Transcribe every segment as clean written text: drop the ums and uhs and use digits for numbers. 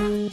Is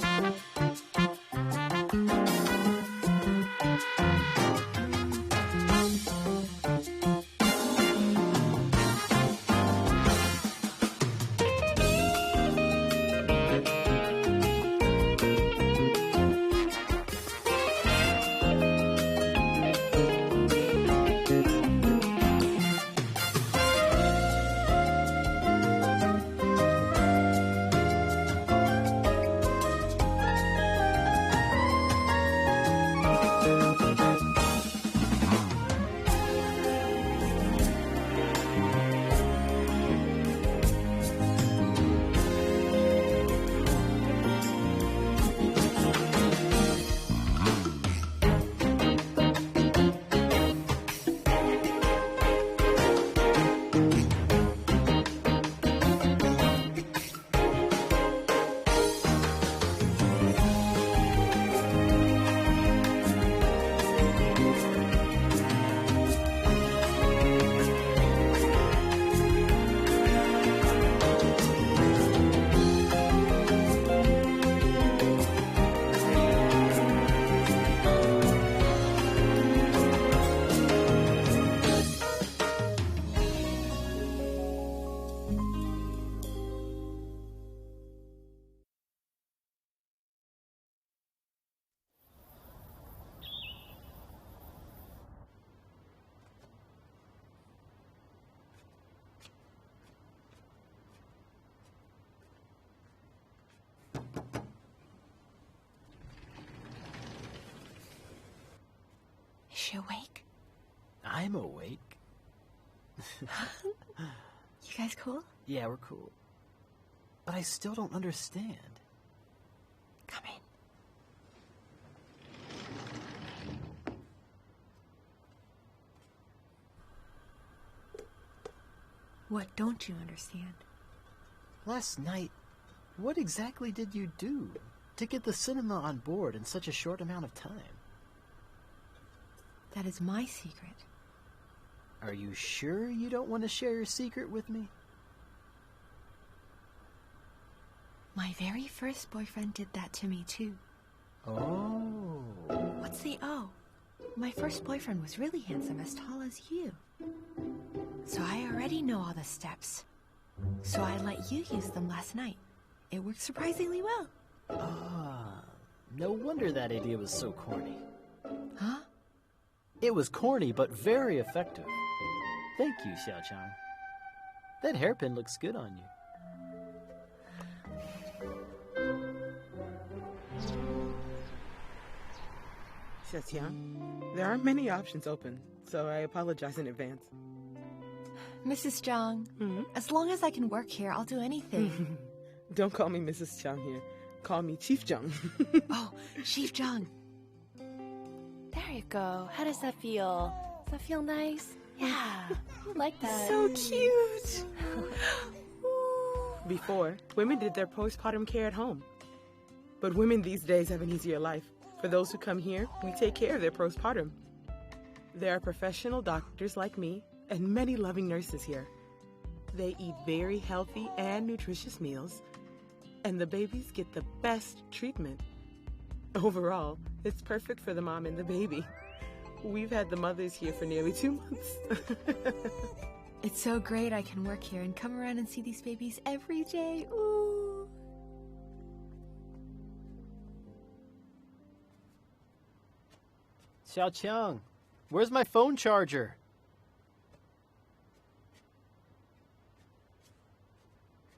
she awake? I'm awake. You guys cool? Yeah, we're cool. But I still don't understand. Come in. What don't you understand? Last night, what exactly did you do to get the cinema on board in such a short amount of time? That is my secret. Are you sure you don't want to share your secret with me? My very first boyfriend did that to me, too. Oh. What's the oh? My first boyfriend was really handsome, as tall as you. So I already know all the steps. So I let you use them last night. It worked surprisingly well. Ah, no wonder that idea was so corny. Huh? It was corny, but very effective. Thank you, Xiao Qiang. That hairpin looks good on you. Xiao Qiang, there aren't many options open, so I apologize in advance. Mrs. Zhang, as long as I can work here, I'll do anything. Don't call me Mrs. Zhang here. Call me Chief Zhang. Oh, Chief Zhang. There you go. How does that feel? Does that feel nice? Yeah, I like that. So cute. Before, women did their postpartum care at home. But women these days have an easier life. For those who come here, we take care of their postpartum. There are professional doctors like me and many loving nurses here. They eat very healthy and nutritious meals, and the babies get the best treatment. Overall, it's perfect for the mom and the baby. We've had the mothers here for nearly 2 months. It's so great I can work here and come around and see these babies every day. Ooh. Xiao Qiang, where's my phone charger?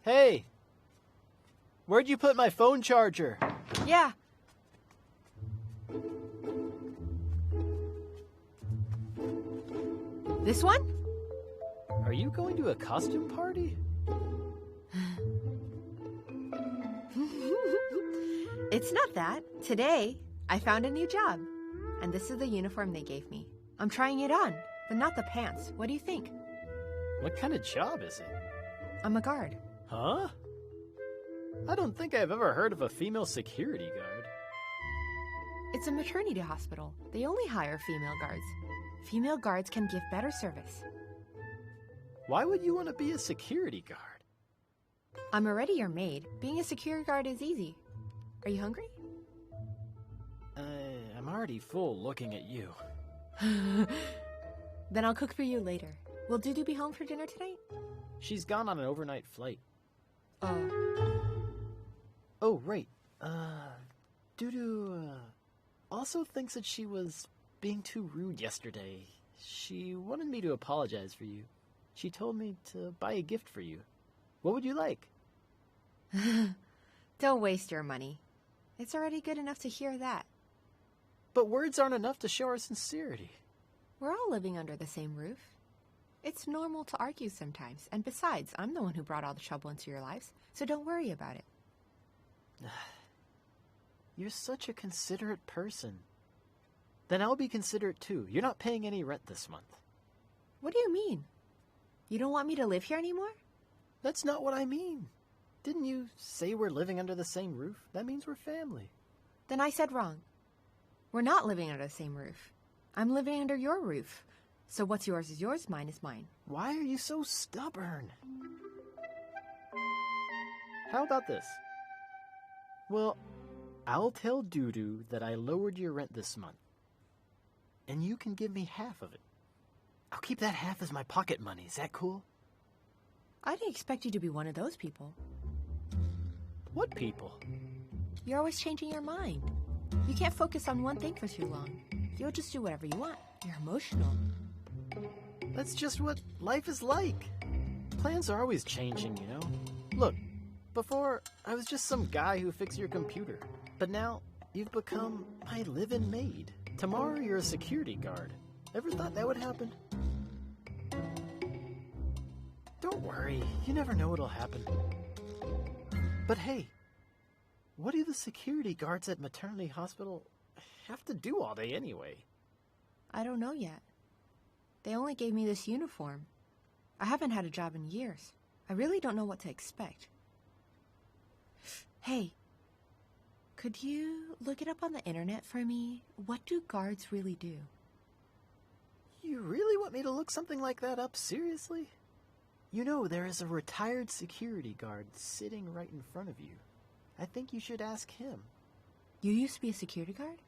Hey! Where'd you put my phone charger? Yeah. This one? Are you going to a costume party? It's not that. Today, I found a new job. And this is the uniform they gave me. I'm trying it on, but not the pants. What do you think? What kind of job is it? I'm a guard. Huh? I don't think I've ever heard of a female security guard. It's a maternity hospital. They only hire female guards. Female guards can give better service. Why would you want to be a security guard? I'm already your maid. Being a security guard is easy. Are you hungry? I'm already full looking at you. Then I'll cook for you later. Will Dudu be home for dinner tonight? She's gone on an overnight flight. Oh. Oh, right. Dudu, also thinks that she was being too rude yesterday. She wanted me to apologize for you. She told me to buy a gift for you. What would you like? Don't waste your money. It's already good enough to hear that. But words aren't enough to show our sincerity. We're all living under the same roof. It's normal to argue sometimes, and besides, I'm the one who brought all the trouble into your lives, so don't worry about it. You're such a considerate person. Then I'll be considerate too. You're not paying any rent this month. What do you mean? You don't want me to live here anymore? That's not what I mean. Didn't you say we're living under the same roof? That means we're family. Then I said wrong. We're not living under the same roof. I'm living under your roof. So what's yours is yours, mine is mine. Why are you so stubborn? How about this? Well, I'll tell Dudu that I lowered your rent this month. And you can give me half of it. I'll keep that half as my pocket money. Is that cool? I didn't expect you to be one of those people. What people? You're always changing your mind. You can't focus on one thing for too long. You'll just do whatever you want. You're emotional. That's just what life is like. Plans are always changing, you know? Look, before, I was just some guy who fixed your computer. But now, you've become my live-in maid. Tomorrow, you're a security guard. Ever thought that would happen? Don't worry, you never know what'll happen. But hey, what do the security guards at maternity hospital have to do all day anyway? I don't know yet. They only gave me this uniform. I haven't had a job in years. I really don't know what to expect. Hey, could you look it up on the internet for me? What do guards really do? You really want me to look something like that up? Seriously? You know, there is a retired security guard sitting right in front of you. I think you should ask him. You used to be a security guard?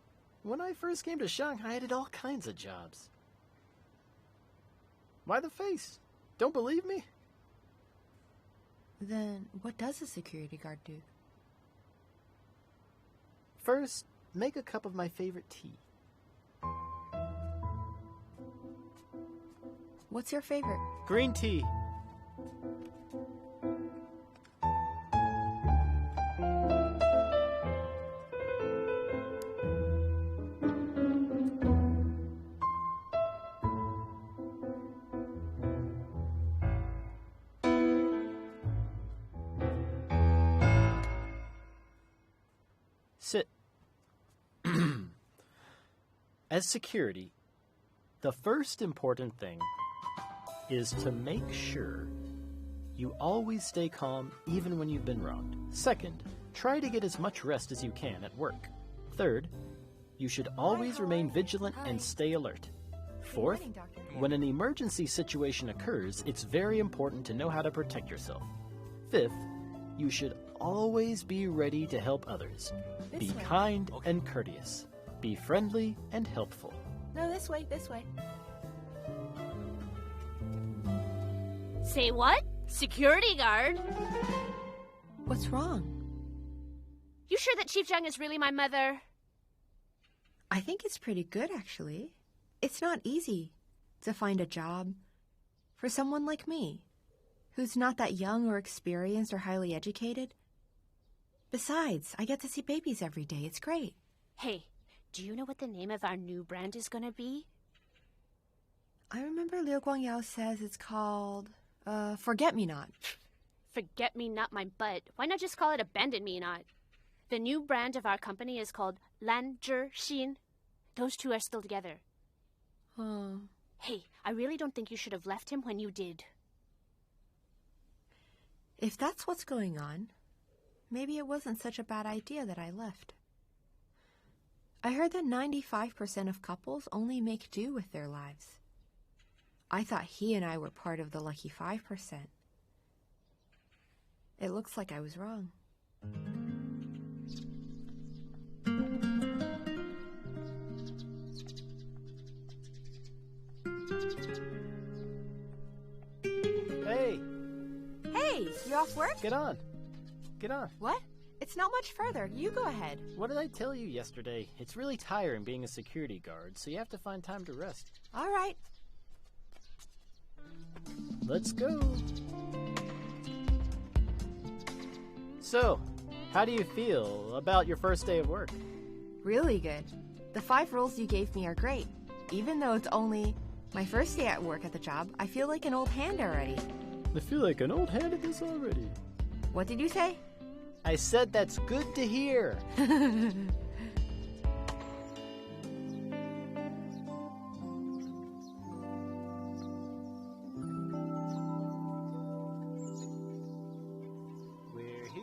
When I first came to Shanghai, I did all kinds of jobs. Why the face? Don't believe me? Then what does a security guard do? First, make a cup of my favorite tea. What's your favorite? Green tea. Sit. As security, the first important thing is to make sure you always stay calm even when you've been wronged. Second, try to get as much rest as you can at work. Third, you should always remain vigilant and stay alert. Fourth, when an emergency situation occurs, it's very important to know how to protect yourself. Fifth, you should always be ready to help others. Be kind and courteous. Be friendly and helpful. No, this way, this way. Say what? Security guard? What's wrong? You sure that Chief Zhang is really my mother? I think it's pretty good, actually. It's not easy to find a job for someone like me, who's not that young or experienced or highly educated. Besides, I get to see babies every day. It's great. Hey, do you know what the name of our new brand is gonna be? I remember Liu Guangyao says it's called, Forget-Me-Not. Forget-me-not my butt. Why not just call it Abandon-me-not? The new brand of our company is called Lan Zhi Xin. Those two are still together. Oh. Hey, I really don't think you should have left him when you did. If that's what's going on, maybe it wasn't such a bad idea that I left. I heard that 95% of couples only make do with their lives. I thought he and I were part of the lucky 5%. It looks like I was wrong. off work? Get on. Get on. What? It's not much further. You go ahead. What did I tell you yesterday? It's really tiring being a security guard, so you have to find time to rest. All right. Let's go. So, how do you feel about your first day of work? Really good. The 5 rules you gave me are great. Even though it's only my first day at work at the job, I feel like an old hand already. I feel like an old hand at this already. What did you say? I said that's good to hear. We're here.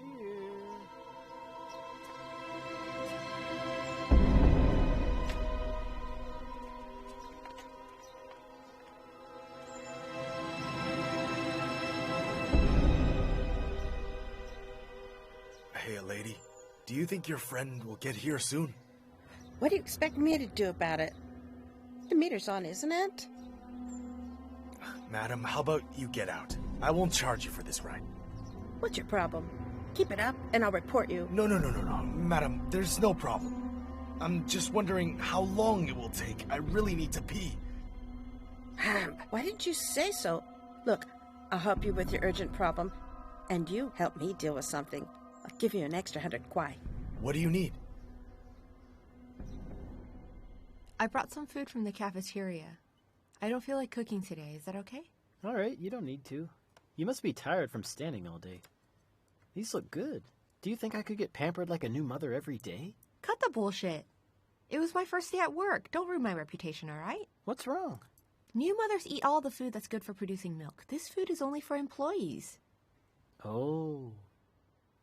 Hey, lady. Do you think your friend will get here soon? What do you expect me to do about it? The meter's on, isn't it? Madam, how about you get out? I won't charge you for this ride. What's your problem? Keep it up, and I'll report you. No. Madam, there's no problem. I'm just wondering how long it will take. I really need to pee. Why didn't you say so? Look, I'll help you with your urgent problem, and you help me deal with something. I'll give you an extra 100 kwai. What do you need? I brought some food from the cafeteria. I don't feel like cooking today. Is that okay? All right, you don't need to. You must be tired from standing all day. These look good. Do you think I could get pampered like a new mother every day? Cut the bullshit. It was my first day at work. Don't ruin my reputation, all right? What's wrong? New mothers eat all the food that's good for producing milk. This food is only for employees. Oh.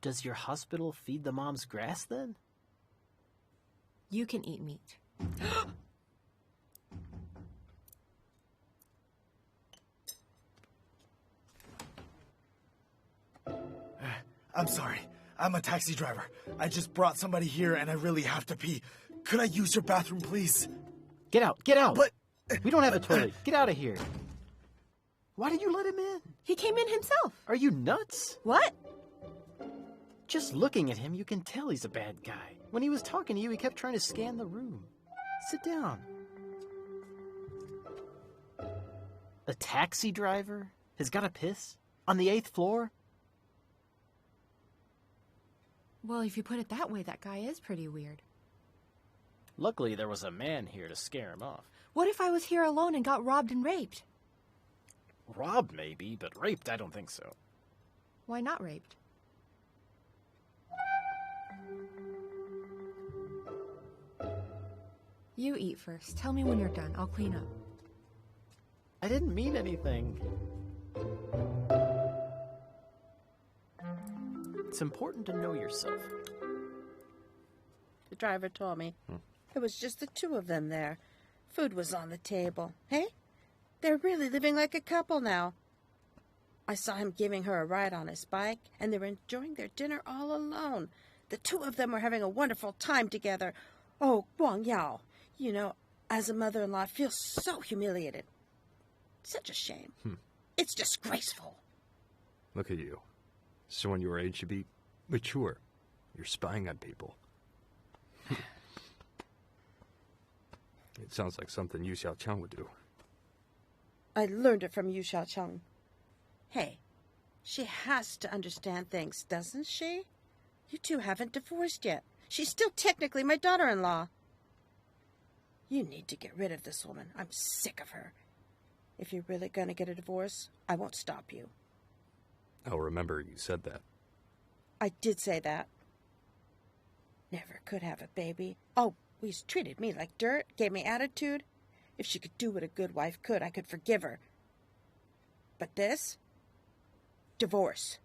Does your hospital feed the moms grass then? You can eat meat. I'm sorry. I'm a taxi driver. I just brought somebody here and I really have to pee. Could I use your bathroom, please? Get out! Get out! But... We don't have a toilet. Get out of here. Why did you let him in? He came in himself. Are you nuts? What? Just looking at him, you can tell he's a bad guy. When he was talking to you, he kept trying to scan the room. Sit down. A taxi driver has got to piss? On the 8th floor? Well, if you put it that way, that guy is pretty weird. Luckily, there was a man here to scare him off. What if I was here alone and got robbed and raped? Robbed, maybe, but raped, I don't think so. Why not raped? You eat first. Tell me when you're done. I'll clean up. I didn't mean anything. It's important to know yourself. The driver told me. It was just the two of them there. Food was on the table. Hey? They're really living like a couple now. I saw him giving her a ride on his bike, and they were enjoying their dinner all alone. The two of them were having a wonderful time together. Oh, Guang Yao, you know, as a mother-in-law, I feel so humiliated. Such a shame. It's disgraceful. Look at you. Someone your age should be mature. You're spying on people. It sounds like something Xiao Qiang would do. I learned it from Xiao Qiang. Hey, she has to understand things, doesn't she? You two haven't divorced yet. She's still technically my daughter-in-law. You need to get rid of this woman. I'm sick of her. If you're really going to get a divorce, I won't stop you. I'll remember you said that. I did say that. Never could have a baby. Oh, he's treated me like dirt, gave me attitude. If she could do what a good wife could, I could forgive her. But this? Divorce.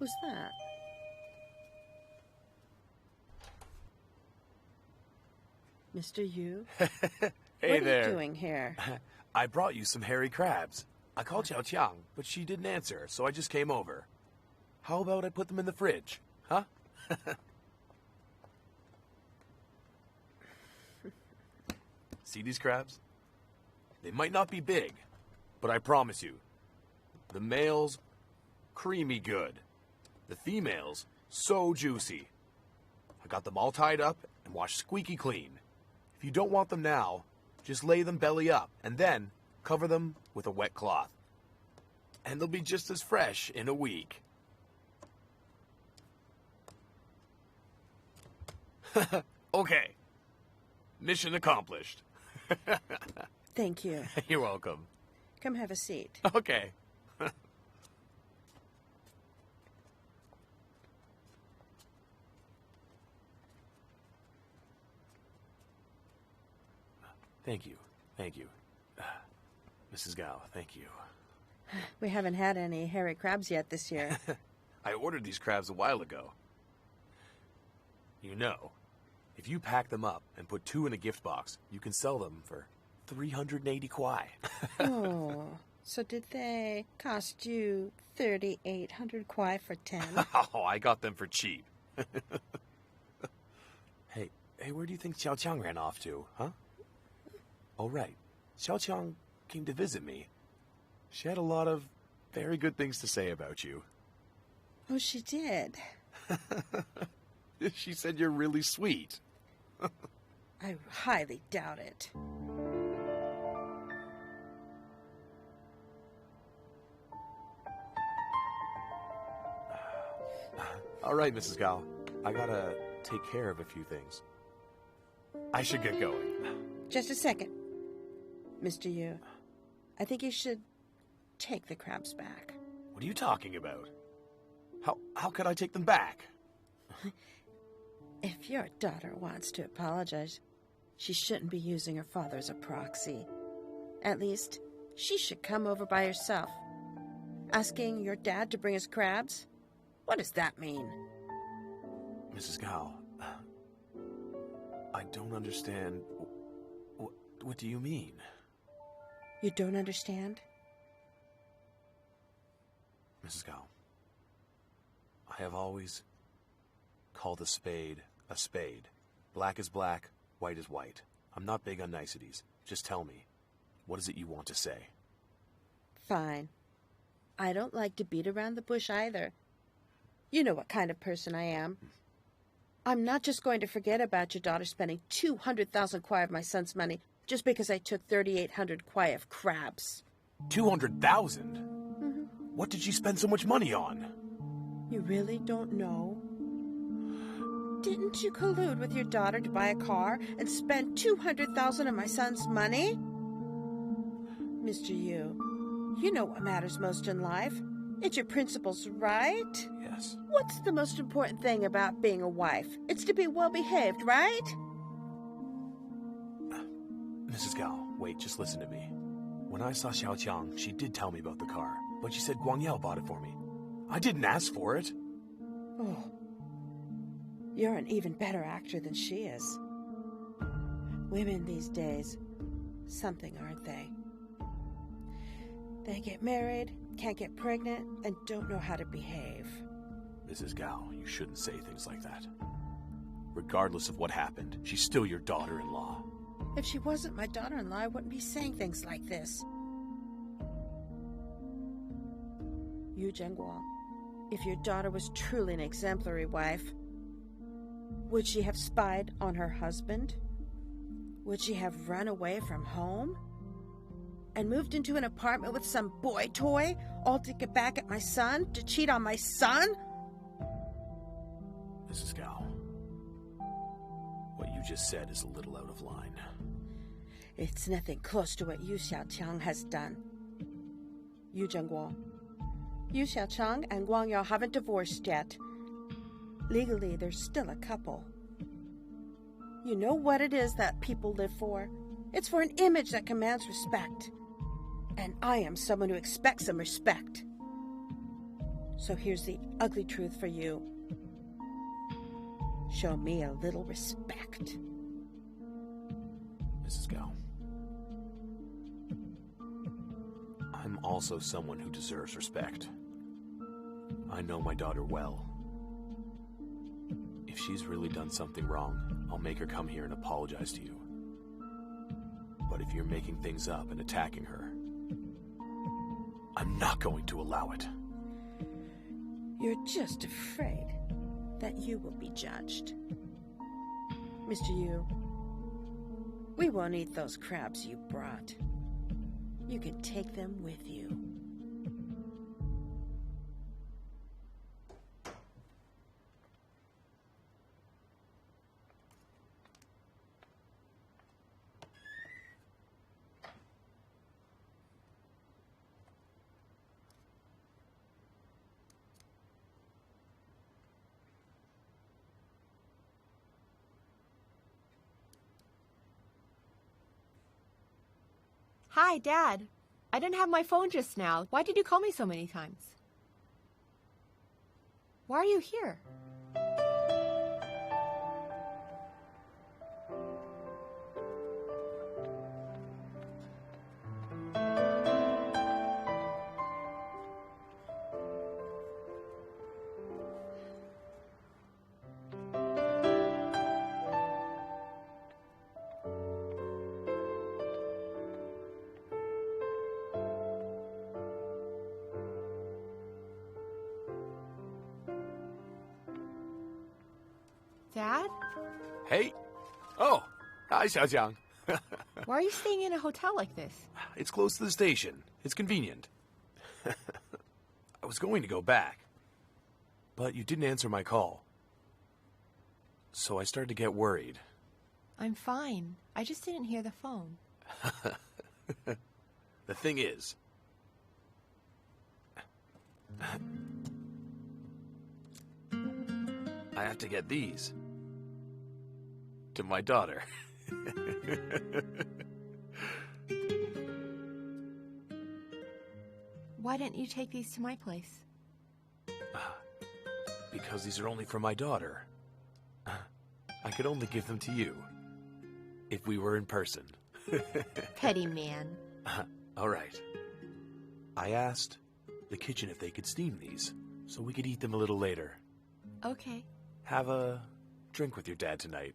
Who's that? Mr. Yu? Hey what there. What are you doing here? I brought you some hairy crabs. I called Xiao Qiang, but she didn't answer, so I just came over. How about I put them in the fridge, huh? See these crabs? They might not be big, but I promise you, the males, creamy good. The females, so juicy. I got them all tied up and washed squeaky clean. If you don't want them now, just lay them belly up and then cover them with a wet cloth. And they'll be just as fresh in a week. Okay. Mission accomplished. Thank you. You're welcome. Come have a seat. Okay. Thank you. Thank you. Mrs. Gao, thank you. We haven't had any hairy crabs yet this year. I ordered these crabs a while ago. You know, if you pack them up and put 2 in a gift box, you can sell them for 380 kwai. Oh, so did they cost you 3,800 kwai for 10? Oh, I got them for cheap. Hey, where do you think Xiao Qiang ran off to, huh? Oh, right. Xiao Qiang came to visit me. She had a lot of very good things to say about you. Oh, she did. She said you're really sweet. I highly doubt it. All right, Mrs. Gao. I gotta take care of a few things. I should get going. Just a second. Mr. Yu, I think you should take the crabs back. What are you talking about? How could I take them back? If your daughter wants to apologize, she shouldn't be using her father as a proxy. At least, she should come over by herself. Asking your dad to bring us crabs? What does that mean? Mrs. Gao, I don't understand. What do you mean? You don't understand? Mrs. Gao, I have always called a spade. Black is black, white is white. I'm not big on niceties. Just tell me, what is it you want to say? Fine. I don't like to beat around the bush either. You know what kind of person I am. I'm not just going to forget about your daughter spending 200,000 kwai of my son's money just because I took 3,800 kwai of crabs. 200,000? What did she spend so much money on? You really don't know? Didn't you collude with your daughter to buy a car and spend 200,000 of my son's money? Mr. Yu, you know what matters most in life. It's your principles, right? Yes. What's the most important thing about being a wife? It's to be well-behaved, right? Mrs. Gao, wait, just listen to me. When I saw Xiao Qiang, she did tell me about the car, but she said Guang Yao bought it for me. I didn't ask for it. Oh, you're an even better actor than she is. Women these days, something, aren't they? They get married, can't get pregnant, and don't know how to behave. Mrs. Gao, you shouldn't say things like that. Regardless of what happened, she's still your daughter-in-law. If she wasn't my daughter-in-law, I wouldn't be saying things like this. Yu Zhengguo, if your daughter was truly an exemplary wife, would she have spied on her husband? Would she have run away from home? And moved into an apartment with some boy toy, all to get back at my son, to cheat on my son? Mrs. Gao, what you just said is a little out of line. It's nothing close to what Yu Xiaoqiang has done. Yu Zhengguo, Yu Xiaoqiang and Guang Yao haven't divorced yet. Legally, they're still a couple. You know what it is that people live for? It's for an image that commands respect. And I am someone who expects some respect. So here's the ugly truth for you. Show me a little respect. Mrs. Gao, I'm also someone who deserves respect. I know my daughter well. If she's really done something wrong, I'll make her come here and apologize to you. But if you're making things up and attacking her, I'm not going to allow it. You're just afraid that you will be judged. Mr. Yu, we won't eat those crabs you brought. You can take them with you. Hi, Dad. I didn't have my phone just now. Why did you call me so many times? Why are you here? Dad? Hey. Oh, hi, Xiao Qiang. Why are you staying in a hotel like this? It's close to the station. It's convenient. I was going to go back, but you didn't answer my call. So I started to get worried. I'm fine. I just didn't hear the phone. The thing is, I have to get these to my daughter. Why didn't you take these to my place? Because these are only for my daughter. I could only give them to you if we were in person. Petty man. All right. I asked the kitchen if they could steam these so we could eat them a little later. Okay. Have a drink with your dad tonight.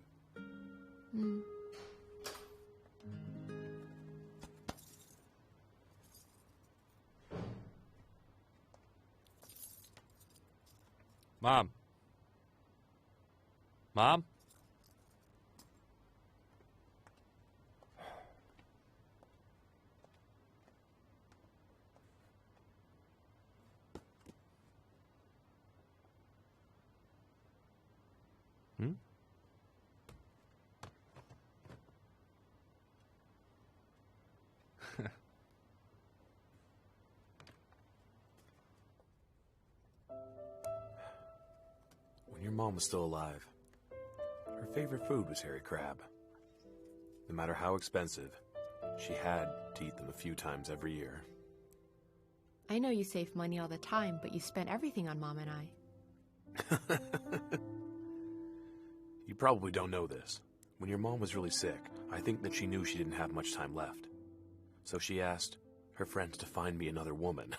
Hmm. Mom. Mom? Hmm? When your mom was still alive, her favorite food was hairy crab. No matter how expensive, she had to eat them a few times every year. I know you save money all the time, but you spent everything on Mom and I. You probably don't know this. When your mom was really sick, I think that she knew she didn't have much time left. So she asked her friends to find me another woman.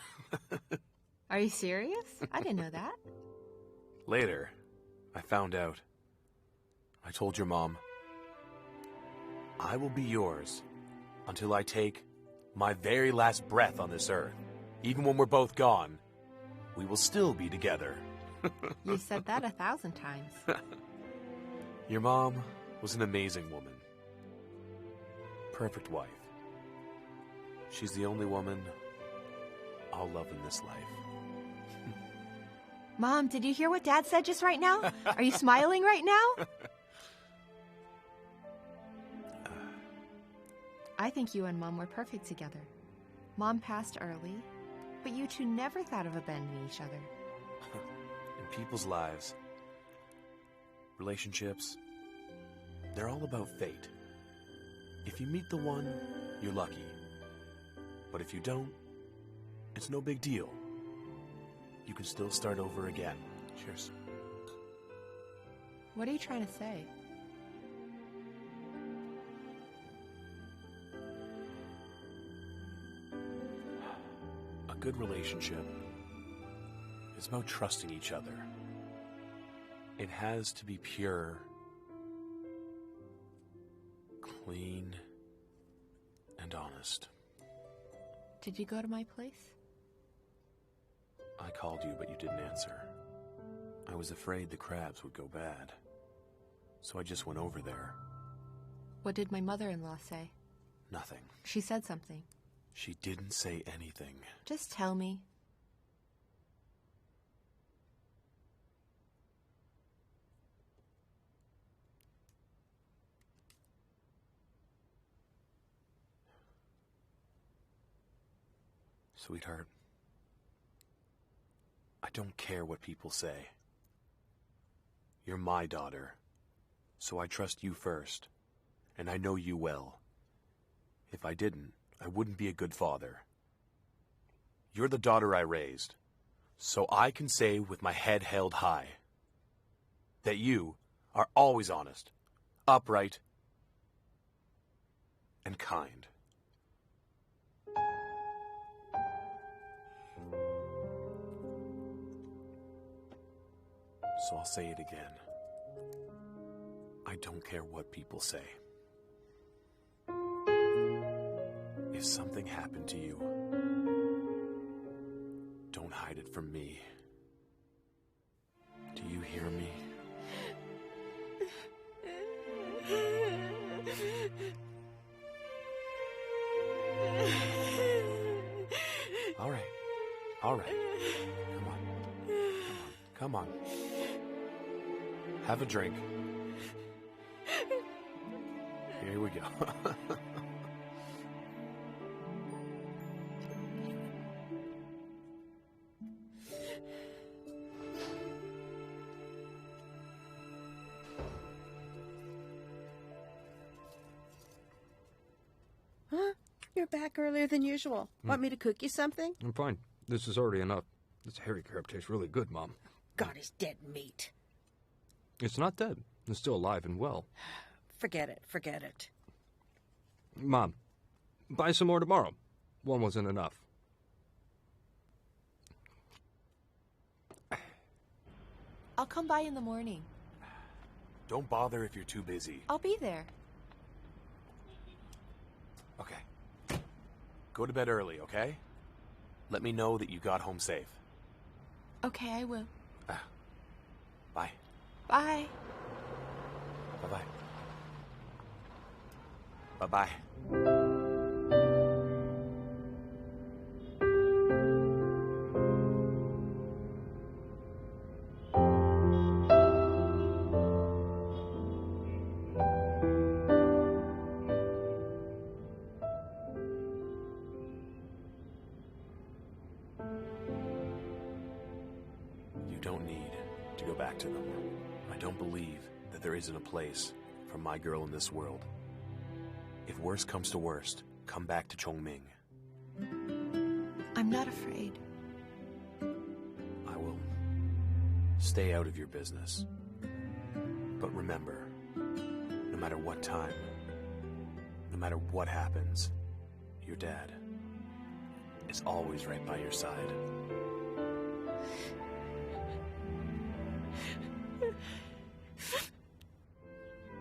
Are you serious? I didn't know that. Later, I found out. I told your mom, I will be yours until I take my very last breath on this earth. Even when we're both gone, we will still be together. You've said that 1,000 times. Your mom was an amazing woman. Perfect wife. She's the only woman I'll love in this life. Mom, did you hear what Dad said just right now? Are you smiling right now? I think you and Mom were perfect together. Mom passed early, but you two never thought of abandoning each other. In people's lives, relationships, they're all about fate. If you meet the one, you're lucky. But if you don't, it's no big deal. you can still start over again. Cheers. What are you trying to say? A good relationship is about trusting each other. It has to be pure, clean, and honest. Did you go to my place? I called you, but you didn't answer. I was afraid the crabs would go bad, so I just went over there. What did my mother-in-law say? Nothing. She said something. She didn't say anything. Just tell me. Sweetheart, I don't care what people say. You're my daughter, so I trust you first, and I know you well. If I didn't, I wouldn't be a good father. You're the daughter I raised, so I can say with my head held high that you are always honest, upright, and kind. So I'll say it again. I don't care what people say. If something happened to you, don't hide it from me. Do you hear me? All right. All right. Come on. Come on. Have a drink. Here we go. Huh? You're back earlier than usual. Want me to cook you something? I'm fine. This is already enough. This hairy crab tastes really good, Mom. God, it's dead meat. It's not dead. It's still alive and well. Forget it. Forget it. Mom, buy some more tomorrow. One wasn't enough. I'll come by in the morning. Don't bother if you're too busy. I'll be there. Okay. Go to bed early, okay? Let me know that you got home safe. Okay, I will. Bye. Bye. Bye-bye. Bye-bye. You don't need to go back to them. I don't believe that there isn't a place for my girl in this world. If worst comes to worst, come back to Chongming. I'm not afraid. I will stay out of your business. But remember, no matter what time, no matter what happens, your dad is always right by your side.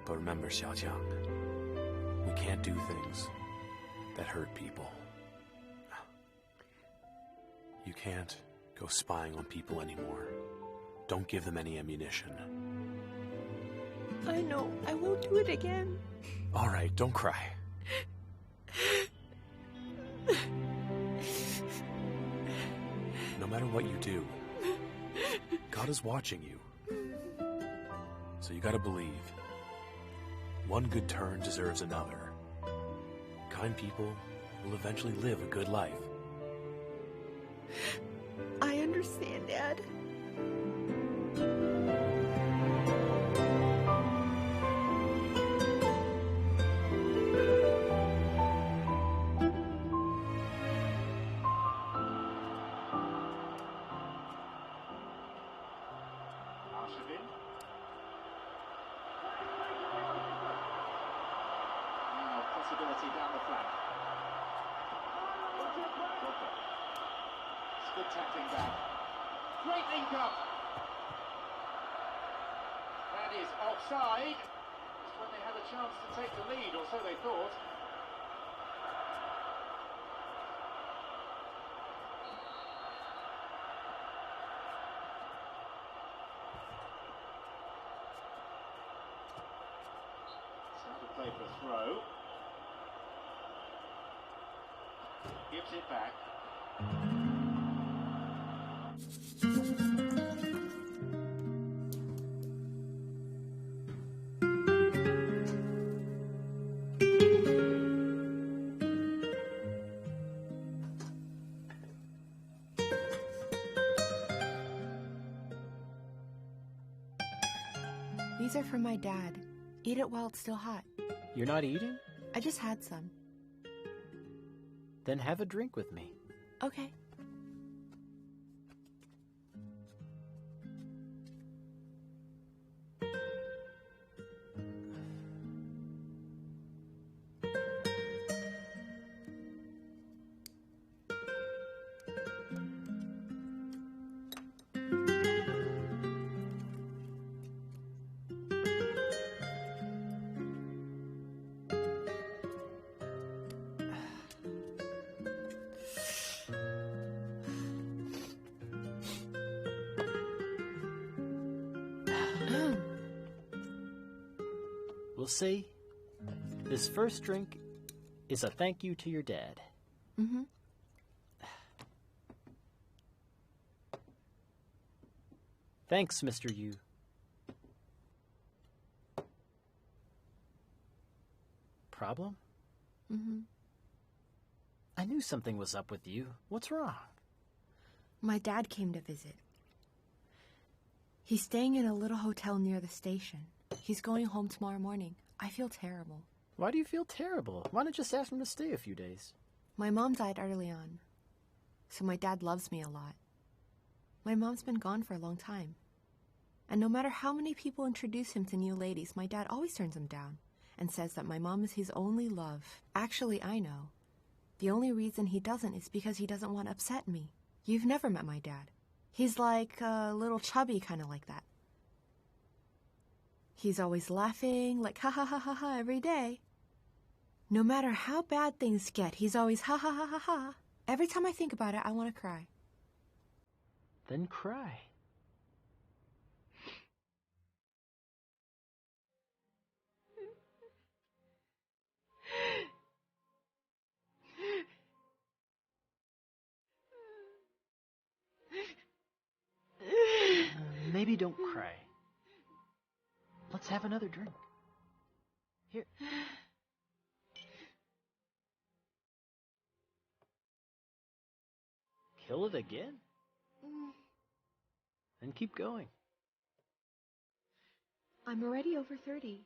But remember, Xiao Qiang, we can't do things that hurt people. You can't go spying on people anymore. Don't give them any ammunition. I know. I won't do it again. All right, don't cry. No matter what you do, God is watching you. So you gotta believe. One good turn deserves another. Kind people will eventually live a good life. I understand, Dad. possibility down the flank. It's good tackling back. Great link up. That is offside. Just when they had a chance to take the lead, or so they thought. Play for a throw. Gives it back. These are for my dad. Eat it while it's still hot. You're not eating? I just had some. Then have a drink with me. Okay. We'll see. This first drink is a thank you to your dad. Mm-hmm. Thanks, Mr. Yu. Problem? Mm-hmm. I knew something was up with you. What's wrong? My dad came to visit. He's staying in a little hotel near the station. He's going home tomorrow morning. I feel terrible. Why do you feel terrible? Why not just ask him to stay a few days? My mom died early on, so my dad loves me a lot. My mom's been gone for a long time. And no matter how many people introduce him to new ladies, my dad always turns them down and says that my mom is his only love. Actually, I know. The only reason he doesn't is because he doesn't want to upset me. You've never met my dad. He's like a little chubby, kind of like that. He's always laughing, like ha ha ha ha ha every day. No matter how bad things get, he's always ha ha ha ha ha. Every time I think about it, I want to cry. Then cry. Maybe don't cry. Let's have another drink. Here. Kill it again? Then keep going. I'm already over 30.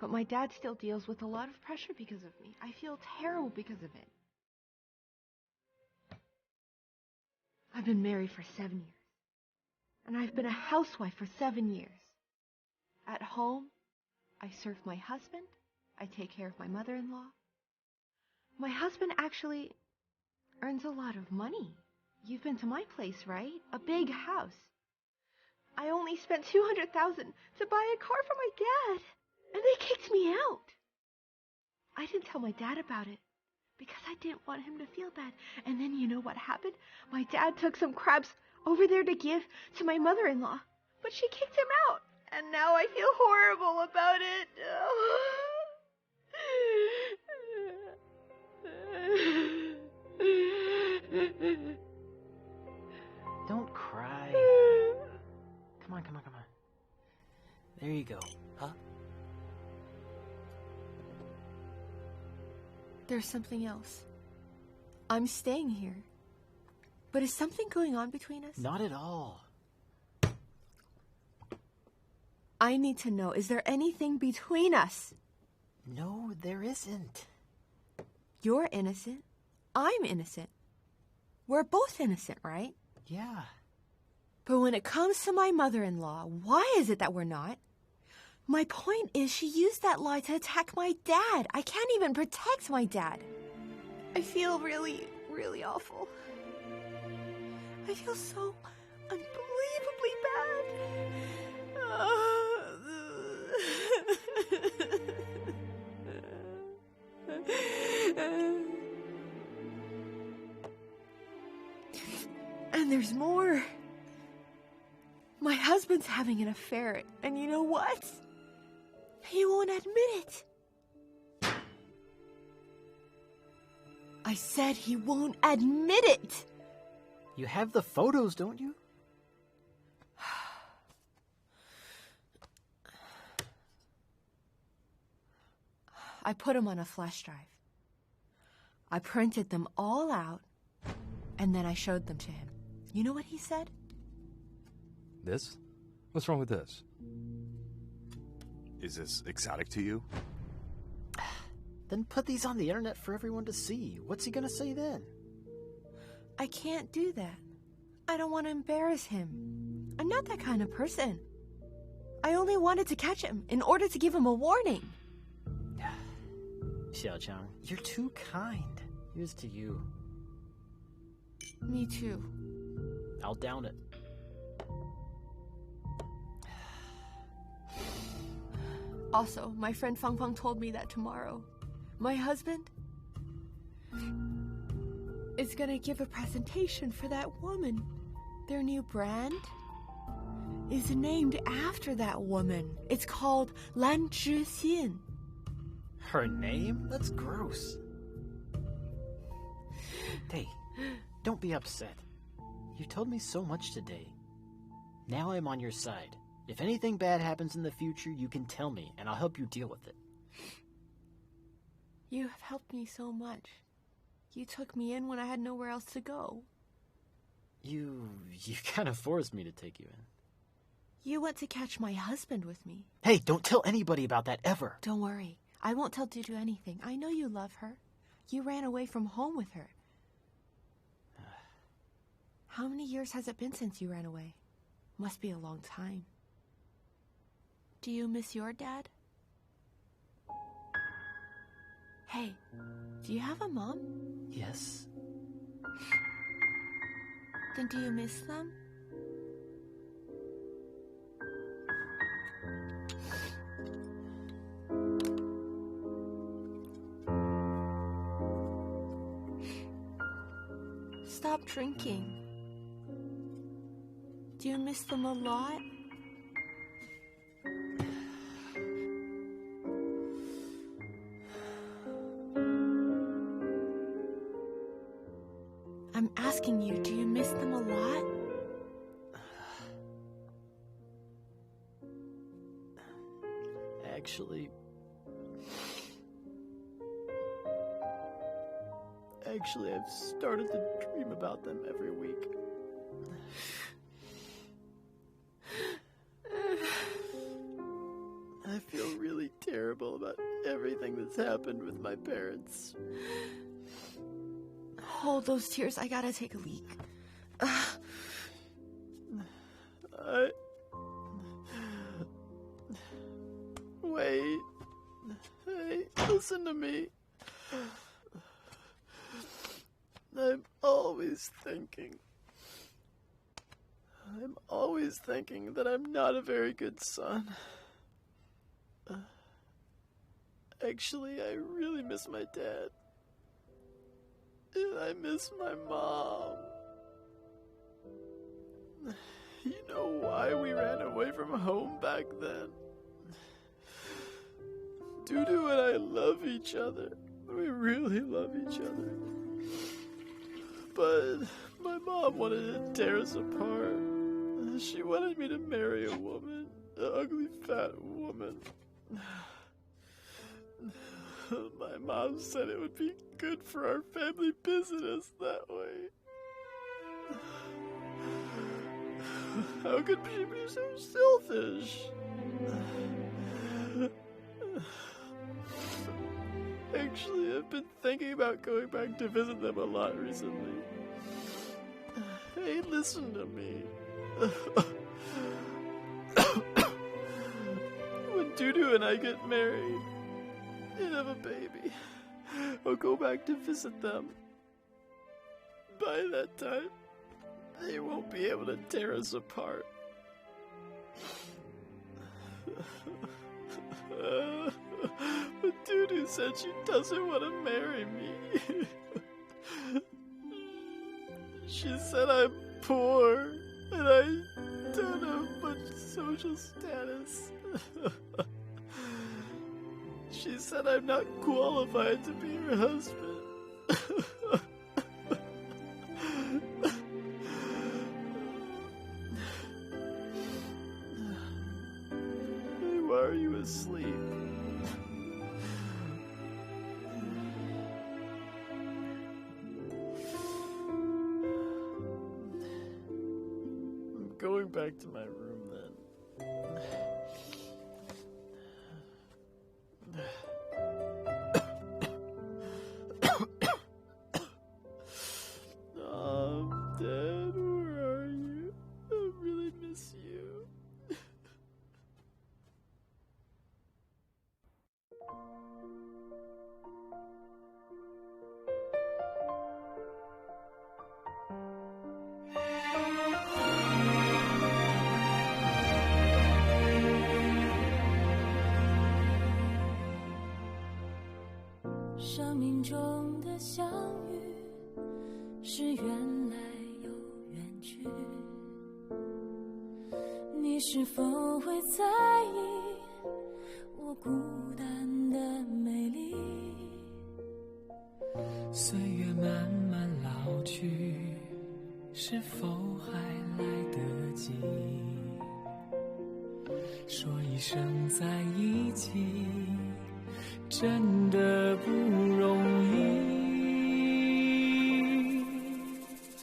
But my dad still deals with a lot of pressure because of me. I feel terrible because of it. I've been married for 7 years. And I've been a housewife for 7 years. At home, I serve my husband. I take care of my mother-in-law. My husband actually earns a lot of money. You've been to my place, right? A big house. I only spent $200,000 to buy a car for my dad, and they kicked me out. I didn't tell my dad about it because I didn't want him to feel bad. And then you know what happened? My dad took some crabs over there to give to my mother-in-law, but she kicked him out, and now I feel horrible about it. Don't cry. Come on, come on, come on. There you go. Huh? There's something else. I'm staying here. But is something going on between us? Not at all. I need to know, is there anything between us? No, there isn't. You're innocent. I'm innocent. We're both innocent, right? Yeah. But when it comes to my mother-in-law, why is it that we're not? My point is she used that lie to attack my dad. I can't even protect my dad. I feel really, really awful. I feel so unbelievably bad. And there's more. My husband's having an affair, and you know what? He won't admit it. I said he won't admit it. You have the photos, don't you? I put them on a flash drive. I printed them all out, and then I showed them to him. You know what he said? This? What's wrong with this? Is this exotic to you? Then put these on the internet for everyone to see. What's he gonna say then? I can't do that. I don't want to embarrass him. I'm not that kind of person. I only wanted to catch him in order to give him a warning. Xiao Qiang, you're too kind. Here's to you. Me too. I'll down it. Also, my friend Fang Fang told me that tomorrow, my husband is gonna give a presentation for that woman. Their new brand is named after that woman. It's called Lan Zhixin. Her name? That's gross. Hey, don't be upset. You told me so much today. Now I'm on your side. If anything bad happens in the future, you can tell me, and I'll help you deal with it. You have helped me so much. You took me in when I had nowhere else to go. You kind of forced me to take you in. You went to catch my husband with me. Hey, don't tell anybody about that ever. Don't worry. I won't tell Dudu anything. I know you love her. You ran away from home with her. How many years has it been since you ran away? Must be a long time. Do you miss your dad? Hey, do you have a mom? Yes. Then do you miss them? Stop drinking. Do you miss them a lot? I'm asking you, do you miss them a lot? Actually, I've started to dream about them every week. I feel really terrible about everything that's happened with my parents. Hold those tears, I gotta take a leak. Wait. Hey, listen to me. I'm always thinking that I'm not a very good son. Actually, I really miss my dad. And I miss my mom. You know why we ran away from home back then? Dudu and I love each other. We really love each other. But my mom wanted to tear us apart. She wanted me to marry a woman, an ugly fat woman. My mom said it would be good for our family business that way. How could she be so selfish? Actually, I've been thinking about going back to visit them a lot recently. Hey, listen to me. When Dudu and I get married and have a baby, I'll go back to visit them. By that time, they won't be able to tear us apart. But Dudu said she doesn't want to marry me. She said I'm poor and I don't have much social status. She said I'm not qualified to be her husband. Why are you asleep? I'm going back to my room then. Dad, where are you? I really miss you.生命中的相遇是缘来又缘去，你是否会在意我孤单的美丽？岁月慢慢老去，是否还来得及说一声在一起？真的不容易。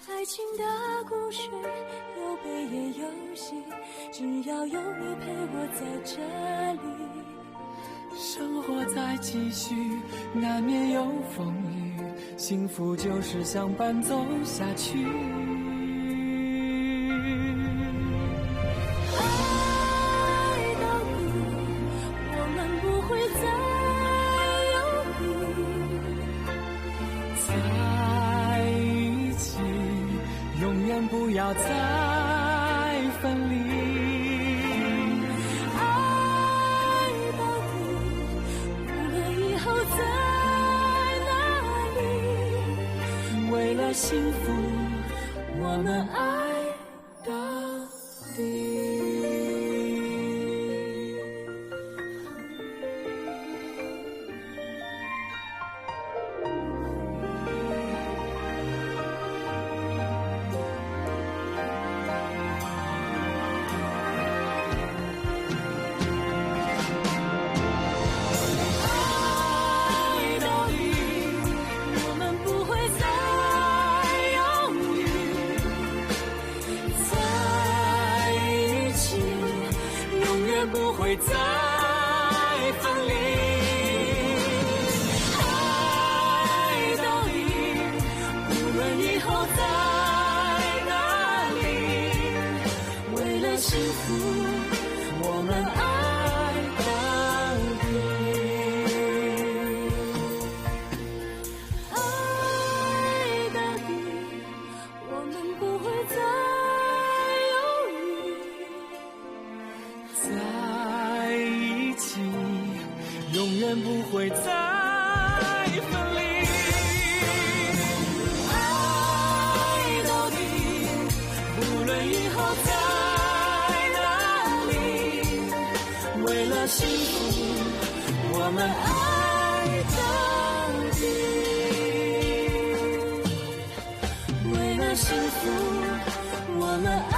爱情的故事有悲也有喜，只要有你陪我在这里。生活在继续，难免有风雨，幸福就是相伴走下去。爱到底，我们不会再不要再分离，爱到底，无论以后在哪里，为了幸福，我们爱到底。不会再分离，爱到底，无论以后在哪里，为了幸福，我们爱到底，爱到底，我们不会再永远不会再分离，爱到底，无论以后在哪里，为了幸福，我们爱到底，为了幸福，我们爱